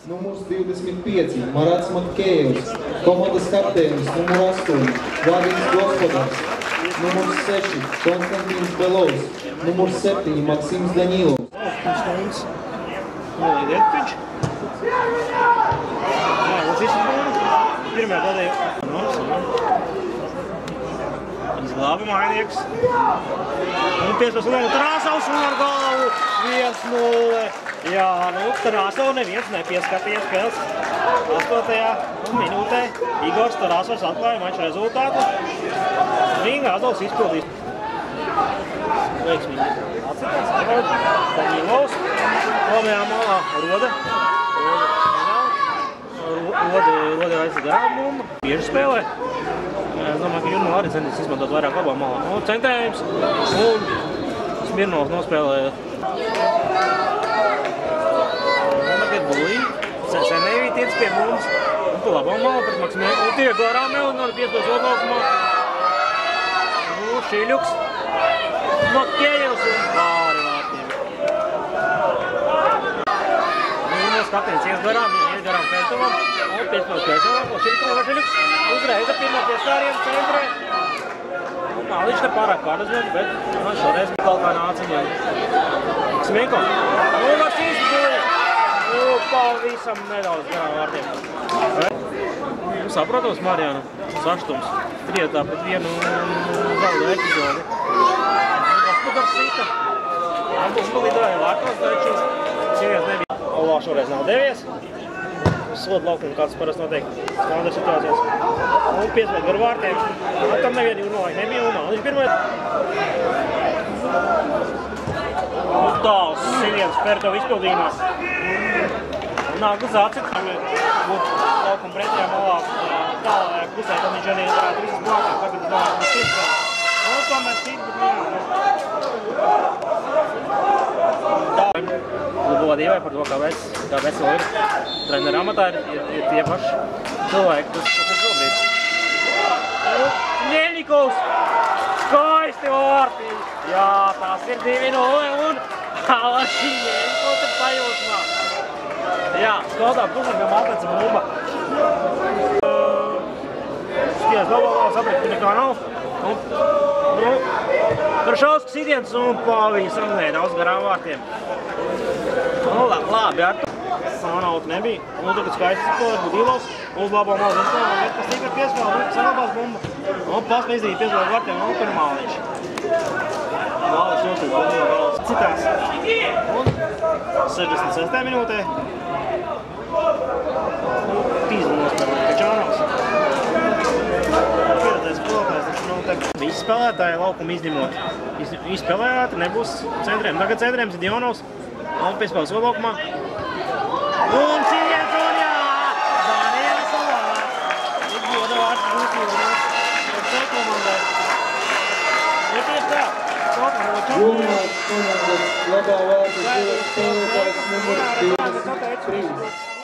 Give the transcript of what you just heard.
Numurs 25 Marats Matkējevs, komandas kapteinis numur 8 Vladimir Gospodars, numurs 6 Konstantins Belovs, numurs 7 Maksims Daņilovs. Pirmajā gadījumā izglāba mainnieks. Un 15 lomu Tarāsovs un ar galvu 1-0. Jā, nu Tarāsovu neviens nepieskatīja spēles 8. minūtē. Igors Tarāsovs atklāja maču rezultātu. Rīga Azovs izpildīs. Veiksmīgi atcitās. Daņilovs. Labajā malā Rode aiz garām bumba. Bieži spēlē. Es domāju, ka Jurmala arī centīs izmantot vairāk labā malā. Centrējums un Smirnovs nospēlēja. Tagad Bulī. Senēvī tiec pie mums. Un pa labā malā pret Maksimēju. Un tie garām Elinori piespēles odlaukumā. Šiļuks. Matkējevs un pāri vārtiem. Kapteinis ies garām Pētovam, un 15 Pētovam, un Šiļuks uzreiz ar pirmā pieskāriem centrē. Viņš ne pārāk pārdazvien, bet šoreiz kaut kā nāca viņam. Smienko. Un var šīs Bulī. Pavisam nedaudz garām vārtiem. Saprotams, Marijāna saštums. Trietā pret vienu zaudē epizodi. Gospodars sita. Ambus palīdāja vārtos, taču sievies nebija. Olā šoreiz nav devies. Sodu laukumu kāds parasti notiek standarta situācijās. Un piespēd gar vārtiem. Tam nevienu Jurmalai nebija un Aliņš pirmais. Un tāls Siliens Pērtova izpildījumā. Un nāk uz acit. Būtu laukumu pretējā malā tālākajā pusē, tad viņš arī varētu visas blākā. Tagad es domāju, ka viņš piespēd. Un tomēr cīt, bet Klubu vadībai par to, kā veselu ir treneru amatā, ir tie paši cilvēki, kas ir šobrīd. Ļeņikovs! Skaisti vārti! Jā, tās ir 2-0 un Alaši Ļeņikovs ir sajūsmā. Jā, skautā pusnakam atleca bumba. Skijās labā, saprat, ka nekā nav. Karšauskas sitiens un pavisam nedaudz garām vārtiem. Labi, ar to sanautu nebija. Un tagad skaisti spēlēt Budīlovs. Uz labo malu nespēlēt, bet kas tika piespēlēt, un sanabās bumba. Un paspēj izdīt piespēlēt vārtiem, un tur Māliņš. Māliņš nosīt Budīlovs citās. Un 66. minūtē. Tīzli nospēlēt Kačānovs. Pieredzējis spēlētājs, taču nav tagad. Visi spēlētāji laukumu izņemot. Izspēlējāti, nebūs centriem. Tagad centriem Zidionovs. Un piespēles odlaukumā. Un Siliens un jā! Daniela Salāns. Ir goda vārds Būtījumos. Un te komandai. Ir tieši tā. Jurmals komandas labā vārds spēlētājs numurs 23.